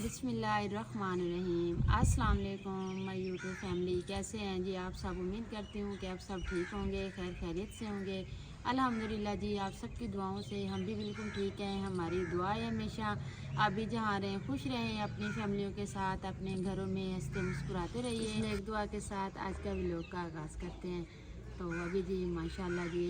बिस्मिल्लाहिर्रहमानिर्रहीम। अस्सलाम वालेकुम माय यूट्यूब फैमिली, कैसे हैं जी आप सब। उम्मीद करती हूँ कि आप सब ठीक होंगे, खैर खैरियत से होंगे। अल्हम्दुलिल्लाह जी, आप सबकी दुआओं से हम भी बिल्कुल ठीक हैं। हमारी दुआ है हमेशा आप भी जहाँ रहें खुश रहें, अपनी फैमिलियों के साथ अपने घरों में हंसते मुस्कुराते रहिए। एक दुआ के साथ आज का व्लॉग का आगाज़ करते हैं। तो अभी जी माशाल्लाह जी,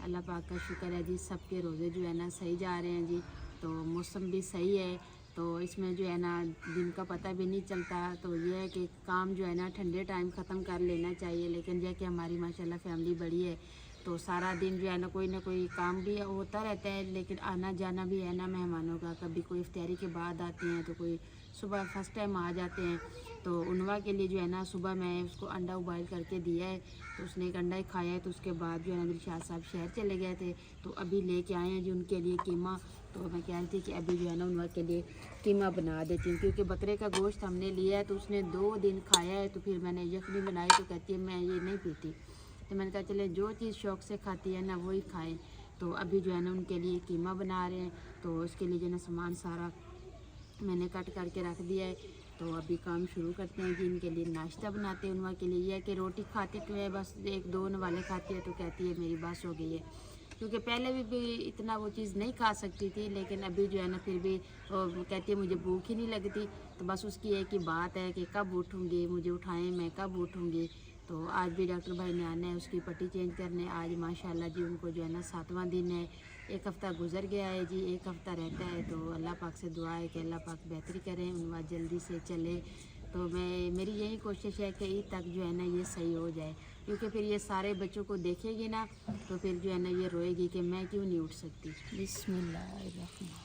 अल्लाह पाक का शुक्र है जी, सबके रोज़े जो है ना सही जा रहे हैं जी। तो मौसम भी सही है, तो इसमें जो है ना दिन का पता भी नहीं चलता। तो ये है कि काम जो है ना ठंडे टाइम ख़त्म कर लेना चाहिए, लेकिन यह कि हमारी माशाल्लाह फैमिली बड़ी है, तो सारा दिन जो है ना कोई काम भी होता रहता है। लेकिन आना जाना भी है ना मेहमानों का, कभी कोई इफ्तारी के बाद आते हैं तो कोई सुबह फर्स्ट टाइम आ जाते हैं। तो उनवा के लिए जो है ना सुबह मैं उसको अंडा उबाल करके दिया है, तो उसने एक अंडा ही खाया है। तो उसके बाद जो है ना दिलशाद साहब शहर चले गए थे, तो अभी लेके आए हैं जी उनके लिए कीमा। तो मैं कह रही थी कि अभी जो है ना उनवा के लिए कीमा बना देती हूँ, क्योंकि बकरे का गोश्त हमने लिया है तो उसने 2 दिन खाया है। तो फिर मैंने यखनी बनाई तो कहती है मैं ये नहीं पीती। तो मैंने कहा चले जो चीज़ शौक़ से खाती है ना वही खाएं। तो अभी जो है ना उनके लिए कीमा बना रहे हैं, तो उसके लिए जो है ना सामान सारा मैंने कट करके रख दिया है। तो अभी काम शुरू करते हैं जी। इनके लिए नाश्ता बनाते हैं। उनवा के लिए यह है कि रोटी खाते तो है, बस 1-2 वाले खाती है तो कहती है मेरी बस हो गई है। क्योंकि पहले भी इतना वो चीज़ नहीं खा सकती थी, लेकिन अभी जो है ना फिर भी कहती है मुझे भूख ही नहीं लगती। तो बस उसकी एक ही बात है कि कब उठूँगी, मुझे उठाएं, मैं कब उठूँगी। तो आज भी डॉक्टर भाई ने आना है उसकी पट्टी चेंज करने। आज माशाल्लाह जी उनको जो है ना 7वां दिन है, 1 हफ़्ता गुजर गया है जी, 1 हफ़्ता रहता है। तो अल्लाह पाक से दुआ है कि अल्लाह पाक बेहतरी करें, उनवा जल्दी से चले। तो मेरी यही कोशिश है कि ईद तक जो है ना ये सही हो जाए, क्योंकि फिर ये सारे बच्चों को देखेगी ना तो फिर जो है ना ये रोएगी कि मैं क्यों नहीं उठ सकती। बिस्मिल्लाहिर्रहमान।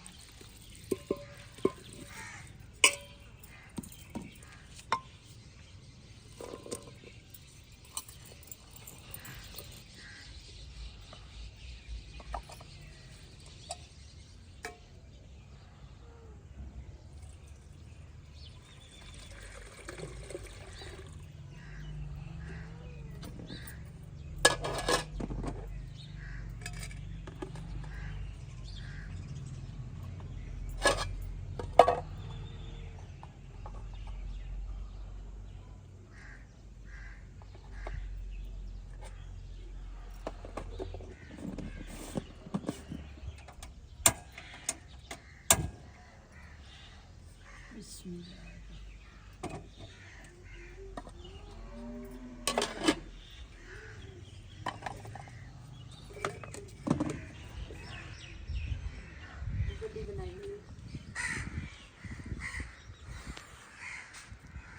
बिस्मिल्लाह।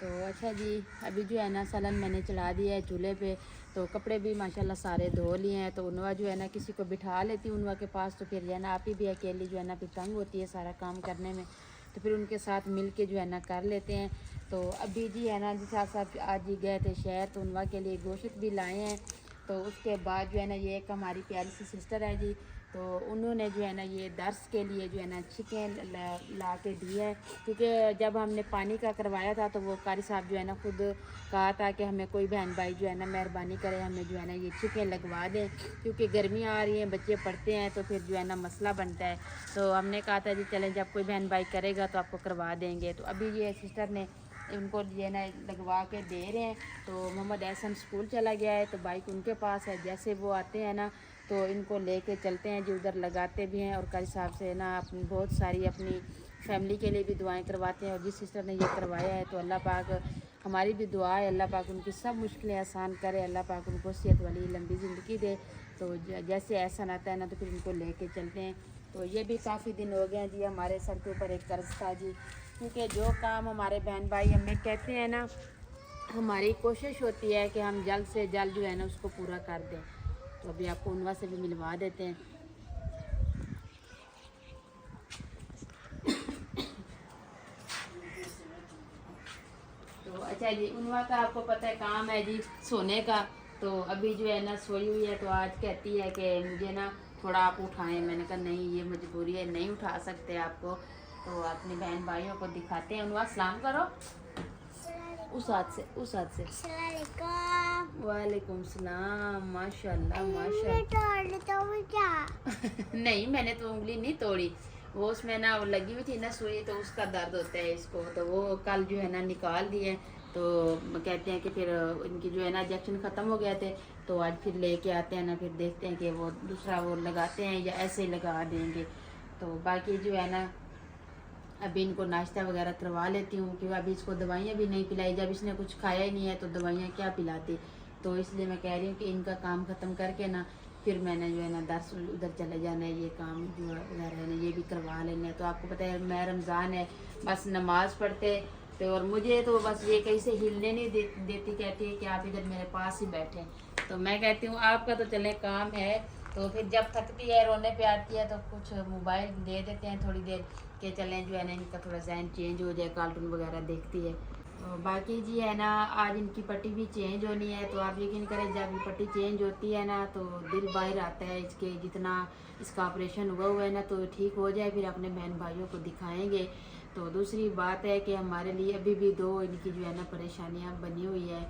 तो अच्छा जी, अभी जो है ना सलन मैंने चढ़ा दिया है चूल्हे पे। तो कपड़े भी माशाल्लाह सारे धो लिए हैं। तो उनवा जो है ना किसी को बिठा लेती हूँ उनवा के पास, तो फिर जो है ना आप ही भी अकेली जो है ना फिर तंग होती है सारा काम करने में। तो फिर उनके साथ मिल के जो है ना कर लेते हैं। तो अभी जी है ना जी साहब आज ही गए थे शहर, तो उनवा के लिए गोश्त भी लाए हैं। तो उसके बाद जो है ना ये एक हमारी प्यारी सी सिस्टर है जी, तो उन्होंने जो है ना ये दर्स के लिए जो है ना चिकन ला के दिया है। क्योंकि जब हमने पानी का करवाया था तो वो कारी साहब जो है ना खुद कहा था कि हमें कोई बहन भाई जो है ना मेहरबानी करे, हमें जो है ना ये चिकन लगवा दें, क्योंकि गर्मियाँ आ रही हैं, बच्चे पढ़ते हैं तो फिर जो है ना मसला बनता है। तो हमने कहा था जी चलें जब कोई बहन भाई करेगा तो आपको करवा देंगे। तो अभी ये सिस्टर ने उनको जो है ना लगवा के दे रहे हैं। तो मोहम्मद एहसन स्कूल चला गया है, तो बाइक उनके पास है। जैसे वो आते हैं ना तो इनको लेके चलते हैं जी, उधर लगाते भी हैं। और कारी साहब से ना अपनी बहुत सारी अपनी फैमिली के लिए भी दुआएं करवाते हैं। और जिस सिस्टर ने ये करवाया है तो अल्लाह पाक हमारी भी दुआ है, अल्लाह पाक उनकी सब मुश्किलें आसान करे, अल्लाह पाक उनको सेहत वाली लंबी ज़िंदगी दे। तो जैसे एहसन आता है ना तो फिर इनको लेके चलते हैं। तो ये भी काफ़ी दिन हो गए हैं जी, हमारे सर के ऊपर एक कर्ज था जी, क्योंकि जो काम हमारे बहन भाई हमें कहते हैं ना, हमारी कोशिश होती है कि हम जल्द से जल्द जो है ना उसको पूरा कर दें। तो अभी आपको उनवा से भी मिलवा देते हैं। तो अच्छा जी, उनवा का आपको पता है काम है जी सोने का। तो अभी जो है ना सोई हुई है, तो आज कहती है कि मुझे ना थोड़ा आप उठाएं। मैंने कहा नहीं, ये मजबूरी है, नहीं उठा सकते आपको। तो अपने बहन भाइयों को दिखाते हैं। उनवा सलाम करो उस हाथ से। वालेकुम सलाम। माशाल्लाह माशाल्लाह। नहीं, मैंने तो उंगली नहीं तोड़ी। वो उसमें ना वो लगी हुई थी ना सुई, तो उसका दर्द होता है इसको, तो वो कल जो है ना निकाल दिए। तो कहते हैं कि फिर इनकी जो है ना इंजेक्शन ख़त्म हो गए थे, तो आज फिर लेके आते हैं ना, फिर देखते हैं कि वो दूसरा वो लगाते हैं या ऐसे ही लगा देंगे। तो बाकी जो है ना अभी इनको नाश्ता वगैरह करवा लेती हूँ, क्योंकि अभी इसको दवाइयाँ भी नहीं पिलाई, जब इसने कुछ खाया ही नहीं है तो दवाइयाँ क्या पिलाती। तो इसलिए मैं कह रही हूँ कि इनका काम ख़त्म करके ना फिर मैंने जो है ना दर्स उधर चले जाना है, ये काम जो वगैरह है ना ये भी करवा लेना है। तो आपको पता है मैं रमज़ान है, बस नमाज़ पढ़ते तो, और मुझे तो बस ये कहीं से हिलने नहीं देती, कहती है कि आप इधर मेरे पास ही बैठें। तो मैं कहती हूँ आपका तो चले काम है, तो फिर जब थकती है रोने पे आती है तो कुछ मोबाइल दे देते हैं थोड़ी देर के, चलें जो है ना इनका थोड़ा जहन चेंज हो जाए, कार्टून वगैरह देखती है। तो बाकी जी है ना आज इनकी पट्टी भी चेंज होनी है, तो आप यकीन करें जब पट्टी चेंज होती है ना तो दिल बाहर आता है इसके, जितना इसका ऑपरेशन हुआ है ना तो ठीक हो जाए फिर अपने बहन भाइयों को दिखाएंगे। तो दूसरी बात है कि हमारे लिए अभी भी दो इनकी जो है ना परेशानियाँ बनी हुई है।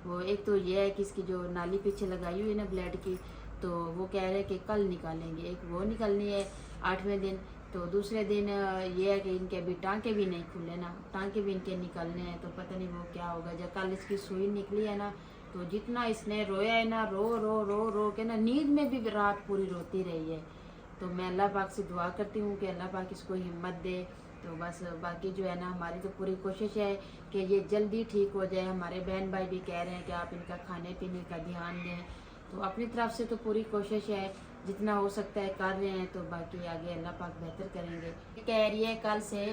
वो एक तो ये है कि इसकी जो नाली पीछे लगाई हुई है ना ब्लड की, तो वो कह रहे हैं कि कल निकालेंगे, एक वो निकलनी है 8वें दिन। तो दूसरे दिन ये है कि इनके अभी टाँके भी नहीं खुले ना, टाँके भी इनके निकलने हैं, तो पता नहीं वो क्या होगा। जब कल इसकी सुई निकली है ना तो जितना इसने रोया है ना, रो रो रो रो के ना नींद में भी रात पूरी रोती रही है। तो मैं अल्लाह पाक से दुआ करती हूँ कि अल्लाह पाक इसको हिम्मत दे। तो बस बाकी जो है ना हमारी तो पूरी कोशिश है कि ये जल्दी ठीक हो जाए। हमारे बहन भाई भी कह रहे हैं कि आप इनका खाने पीने का ध्यान दें, तो अपनी तरफ से तो पूरी कोशिश है, जितना हो सकता है कर रहे हैं। तो बाकी आगे अल्लाह पाक बेहतर करेंगे। कह रही है कल से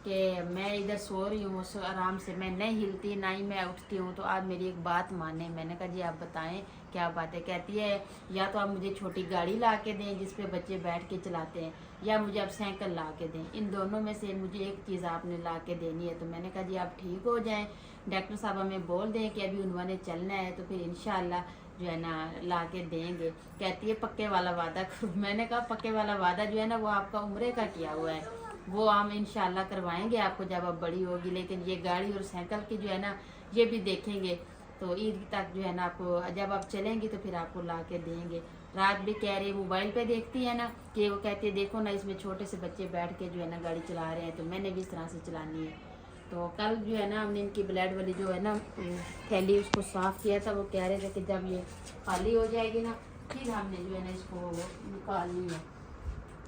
कि मैं इधर सो रही हूँ आराम से, मैं नहीं हिलती ना ही मैं उठती हूँ, तो आप मेरी एक बात माने। मैंने कहा जी आप बताएं क्या बात है। कहती है या तो आप मुझे छोटी गाड़ी ला के दें जिस पे बच्चे बैठ के चलाते हैं, या मुझे आप साइकिल ला के दें, इन दोनों में से मुझे एक चीज़ आपने ला के देनी है। तो मैंने कहा जी आप ठीक हो जाएं, डॉक्टर साहब हमें बोल दें कि अभी उन्होंने चलना है, तो फिर इंशाल्लाह जो है ना ला के देंगे। कहती है पक्के वाला वादा करो। मैंने कहा पक्के वाला वादा जो है ना वो आपका उम्रे का किया हुआ है, वो हम इंशाल्लाह करवाएंगे आपको जब आप बड़ी होगी, लेकिन ये गाड़ी और साइकिल की जो है ना ये भी देखेंगे। तो ईद तक जो है ना आपको जब आप चलेंगी तो फिर आपको ला के देंगे। रात भी कह रही मोबाइल पे देखती है ना कि वो कहती है देखो ना इसमें छोटे से बच्चे बैठ के जो है ना गाड़ी चला रहे हैं, तो मैंने भी इस तरह से चलानी है। तो कल जो है ना हमने इनकी ब्लड वाली जो है ना थैली उसको साफ़ किया था। वो कह रहे थे कि जब ये खाली हो जाएगी ना फिर हमने जो है ना इसको निकालनी है।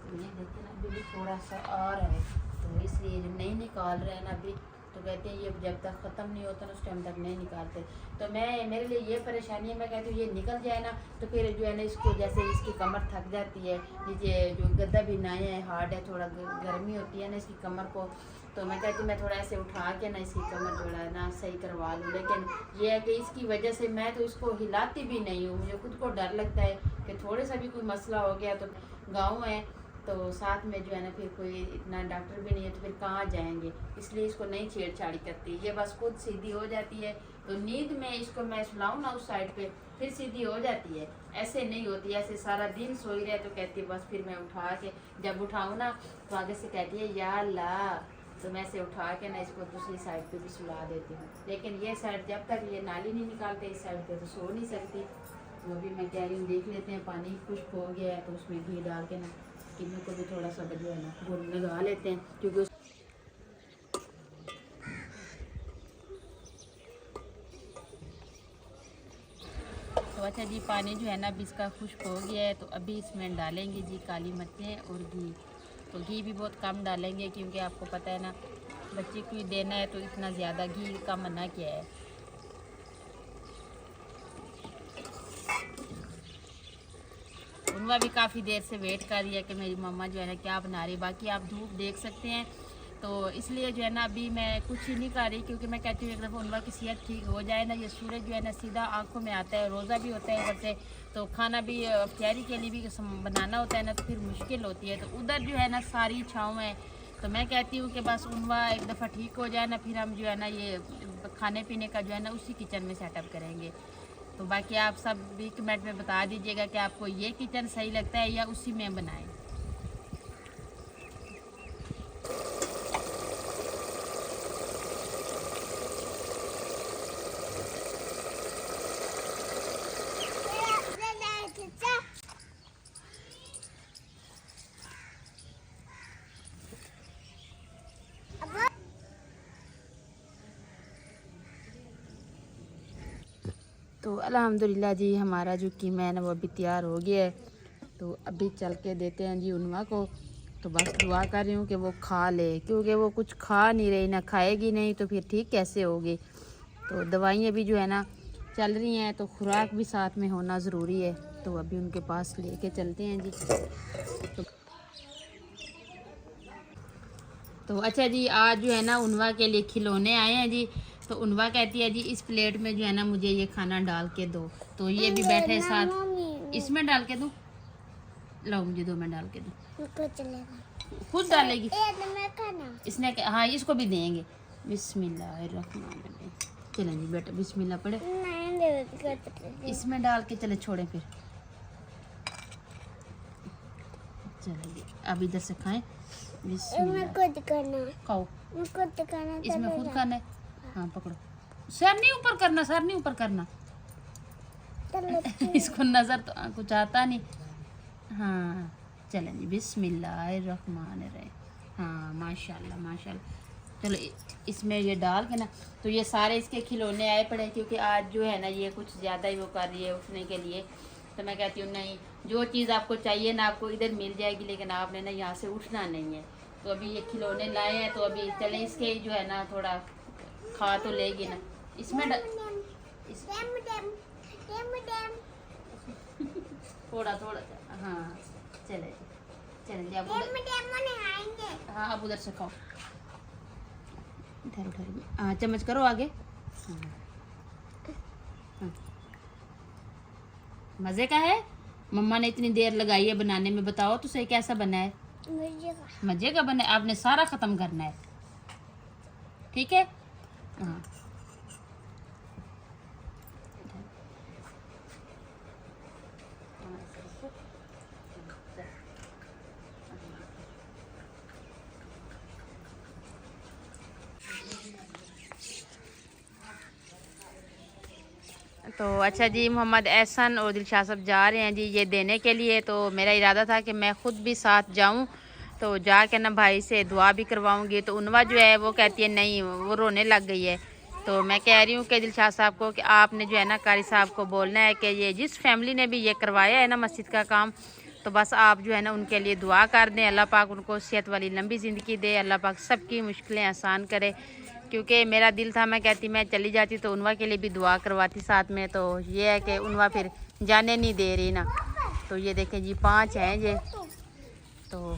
तो ये देखते ना अभी भी थोड़ा सा आ रहा है, तो इसलिए जो नहीं निकाल रहे हैं ना अभी, तो कहते हैं ये जब तक ख़त्म नहीं होता ना उस टाइम तक नहीं निकालते। तो मैं मेरे लिए ये परेशानी है, मैं कहती हूँ ये निकल जाए ना तो फिर जो है ना इसको जैसे इसकी कमर थक जाती है, नीचे जो गद्दा भी नया है हार्ड है, थोड़ा गर्मी होती है ना इसकी कमर को, तो मैं कहती हूँ मैं थोड़ा ऐसे उठा के ना इसकी कमर जो है ना सही करवा लूँ। लेकिन ये है कि इसकी वजह से मैं तो इसको हिलाती भी नहीं हूँ, मुझे खुद को डर लगता है कि थोड़े सा भी कोई मसला हो गया, तो गाँव है तो साथ में जो है ना फिर कोई इतना डॉक्टर भी नहीं है, तो फिर कहाँ जाएंगे, इसलिए इसको नहीं छेड़छाड़ी करती। ये बस खुद सीधी हो जाती है, तो नींद में इसको मैं सुलाऊँ ना उस साइड पे फिर सीधी हो जाती है, ऐसे नहीं होती। ऐसे सारा दिन सोई रहे तो कहती है बस फिर मैं उठा के जब उठाऊँ ना तो आगे से कहती है या अल्लाह, तो मैं से उठा के ना इसको दूसरी साइड पे भी सुला देती हूँ। लेकिन ये साइड जब तक ये नाली नहीं निकालते इस साइड पे तो सो नहीं सकती। वो भी मैं कह रही हूँ देख लेते हैं, पानी खुश्क हो गया है तो उसमें घी डाल के ना किन्नू को भी थोड़ा सा जो है ना वो लगा लेते हैं, क्योंकि तो अच्छा जी पानी जो है ना अभी इसका खुश्क हो गया है, तो अभी इसमें डालेंगे जी काली मिर्चें और घी। तो घी भी बहुत कम डालेंगे क्योंकि आपको पता है ना बच्चे को ही देना है, तो इतना ज़्यादा घी का मना किया है। उनका भी काफ़ी देर से वेट कर रही है कि मेरी मम्मा जो है ना क्या बना रही। बाकी आप धूप देख सकते हैं, तो इसलिए जो है ना अभी मैं कुछ ही नहीं कर रही, क्योंकि मैं कहती हूँ एक दफ़ा उनका की सेहत ठीक हो जाए ना, ये सूरज जो है ना सीधा आंखों में आता है, रोज़ा भी होता है इधर से, तो खाना भी तैयारी के लिए भी बनाना होता है ना, तो फिर मुश्किल होती है। तो उधर जो है ना सारी छाँव है, तो मैं कहती हूँ कि बस उनका एक दफ़ा ठीक हो जाए ना फिर हम जो है ना ये खाने पीने का जो है ना उसी किचन में सेटअप करेंगे। तो बाकी आप सब भी कमेंट में बता दीजिएगा कि आपको ये किचन सही लगता है या उसी में बनाएं। तो अल्हम्दुलिल्लाह जी हमारा जो कीमा है ना वो अभी तैयार हो गया है। तो अभी चल के देते हैं जी उन्वा को। तो बस दुआ कर रही हूँ कि वो खा ले, क्योंकि वो कुछ खा नहीं रही, ना खाएगी नहीं तो फिर ठीक कैसे होगी। तो दवाइयाँ भी जो है ना चल रही हैं, तो खुराक भी साथ में होना ज़रूरी है। तो अभी उनके पास लेके चलते हैं जी। तो अच्छा जी, आज जो है ना उन्वा के लिए खिलौने आए हैं जी। तो उन्वा कहती है जी इस प्लेट में जो है ना मुझे ये खाना डाल के दो। तो ये भी बैठे साथ, इसमें डाल के दूँ? लो मुझे दो, मैं डाल के दूँ। खुद डालेगी इसने? हाँ इसको भी देंगे। बिस्मिल्लाहिर्रहमानिर्रहीम। चलें जी बेटा, बिस्मिल्लाह पढ़े इसमें डाल के। चले छोड़े फिर, चलें जी अब इधर से खाएं। बिस्मिल्लाह खाओ, इसमें खुद खाना है। हाँ पकड़ो, सर नहीं ऊपर करना, सर नहीं ऊपर करना। इसको नज़र तो कुछ आता नहीं। हाँ चलें जी, बिस्मिल्लाहिर्रहमानिर्रहीम। हाँ माशाल्लाह माशाल्लाह। चलो इसमें ये डाल के ना, तो ये सारे इसके खिलौने आए पड़े, क्योंकि आज जो है ना ये कुछ ज़्यादा ही वो कर रही है उठने के लिए। तो मैं कहती हूँ नहीं, जो चीज़ आपको चाहिए ना आपको इधर मिल जाएगी, लेकिन आपने ना यहाँ से उठना नहीं है। तो अभी ये खिलौने लाए हैं, तो अभी चलें इसके जो है ना थोड़ा खा तो लेगी ना। इसमें थोड़ा थोड़ा हाँ चले चलें अब हाँ अब उधर से खाओ। इधर उधर हाँ चम्मच करो आगे। हाँ हाँ मज़े का है। मम्मा ने इतनी देर लगाई है बनाने में, बताओ तो सही कैसा बना है? मज़े का बना है। आपने सारा ख़त्म करना है, ठीक है? हाँ तो अच्छा जी, मोहम्मद एहसन और दिलशाद साहब जा रहे हैं जी ये देने के लिए। तो मेरा इरादा था कि मैं ख़ुद भी साथ जाऊं, तो जाके ना भाई से दुआ भी करवाऊंगी। तो उन्वा जो है वो कहती है नहीं, वो रोने लग गई है। तो मैं कह रही हूँ कि दिलशाद साहब को कि आपने जो है ना कारी साहब को बोलना है कि ये जिस फैमिली ने भी ये करवाया है ना मस्जिद का काम, तो बस आप जो है ना उनके लिए दुआ कर दें। अल्लाह पाक उनको सेहत वाली लंबी ज़िंदगी दे, अल्लाह पाक सबकी मुश्किलें आसान करे। क्योंकि मेरा दिल था, मैं कहती मैं चली जाती तो उन्वा के लिए भी दुआ करवाती साथ में। तो ये है कि उन्वा फिर जाने नहीं दे रही ना। तो ये देखें जी 5 हैं ये। तो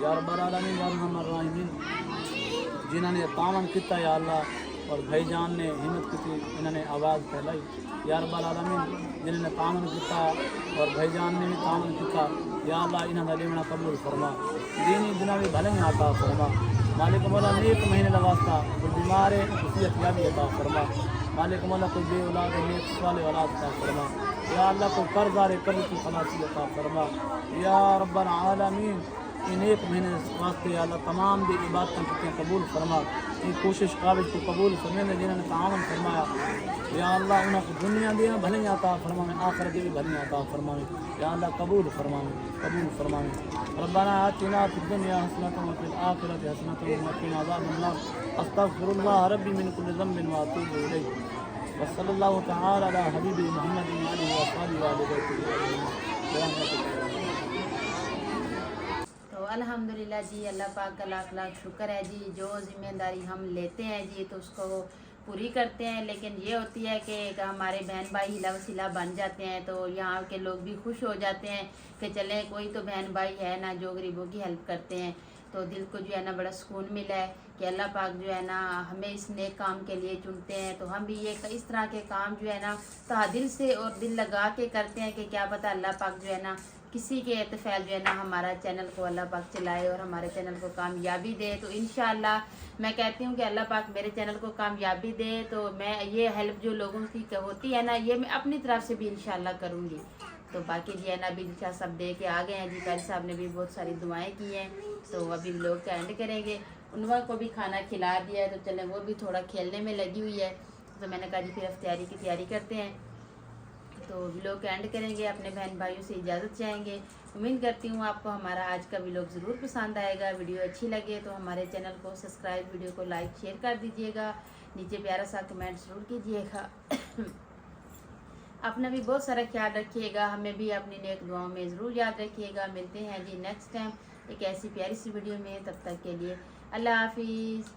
या रब्बल आलमीन या रहमान रहीमीन जिन्होंने तावन किया या अल्लाह और भाईजान ने हिम्मत की इन्होंने आवाज़ फैलाई या रब्बल आलमीन जिन्होंने तावन किया और भाईजान ने भी तावन किया या अल्लाह इन्होंने लेवना कबूल फरमा दीनी दुनियावी भले में आता फरमा मालिक मौला नेक महीने लगाता कोई बीमार है उसी याबी अता फरमा मालिक मौला कोई बे औलाद है नेक वाले औलाद अता फरमा या अल्लाह कोई कर्ज़दार है कर्ज़ की खलासी अता फरमा या रब्बल आलमीन इन एक महीने वास्ते अल्लाह तमाम दी इबादतें की कबूल फरमा इन कोशिश काबिज को कबूल फरमाने जिन्होंने तावन फरमाया या अल्लाह उन्हें दुनिया दिया भले आता फरमावे आखिरत भी भले आता फरमावे या अल्लाह कबूल फरमावे रब्बना आतिना फिद दुनिया हसनतन व फिल आखिरति हसनतन व क़िना अज़ाबन्नार अस्तग़फिरुल्लाह रब्बी मिन कुल्लि ज़ंबिन व अतूबु इलैह व सल्लल्लाहु तआला अला हबीबी मुहम्मदिन व आलिहि व अस्हाबिहि व अहलि बैतिही। तो अल्हम्दुलिल्लाह जी, अल्लाह पाक का लाख लाख शुक्र है जी। जो जिम्मेदारी हम लेते हैं जी तो उसको पूरी करते हैं, लेकिन ये होती है कि हमारे बहन भाई हिला वसीला बन जाते हैं तो यहाँ के लोग भी खुश हो जाते हैं कि चले कोई तो बहन भाई है ना जो गरीबों की हेल्प करते हैं। तो दिल को जो है ना बड़ा सुकून मिला है कि अल्लाह पाक जो है ना हमें इस नेक काम के लिए चुनते हैं। तो हम भी ये इस तरह के काम जो है ना दिल से और दिल लगा के करते हैं कि क्या पता अल्लाह पाक जो है ना किसी के एतफैल जो है ना हमारा चैनल को अल्लाह पाक चलाए और हमारे चैनल को कामयाबी दे। तो इंशाअल्लाह मैं कहती हूँ कि अल्लाह पाक मेरे चैनल को कामयाबी दे। तो मैं ये हेल्प जो लोगों की होती है ना ये मैं अपनी तरफ से भी इंशाअल्लाह करूँगी। तो बाकी जो है ना अभी शाह सब दे के आ गए हैं जी, कारी साहब ने भी बहुत सारी दुआएं की हैं। तो अभी लोग का एंड करेंगे, उनवा को भी खाना खिला दिया है तो चलें वो भी थोड़ा खेलने में लगी हुई है। तो मैंने कहा जी फिर अफ्तारी की तैयारी करते हैं। तो व्लॉग एंड करेंगे, अपने बहन भाइयों से इजाज़त चाहेंगे। उम्मीद करती हूँ आपको हमारा आज का व्लॉग ज़रूर पसंद आएगा। वीडियो अच्छी लगे तो हमारे चैनल को सब्सक्राइब, वीडियो को लाइक शेयर कर दीजिएगा, नीचे प्यारा सा कमेंट ज़रूर कीजिएगा। अपना भी बहुत सारा ख्याल रखिएगा, हमें भी अपनी नेक दुआओं में ज़रूर याद रखिएगा। मिलते हैं जी नेक्स्ट टाइम एक ऐसी प्यारी सी वीडियो में, तब तक के लिए अल्लाह हाफिज़।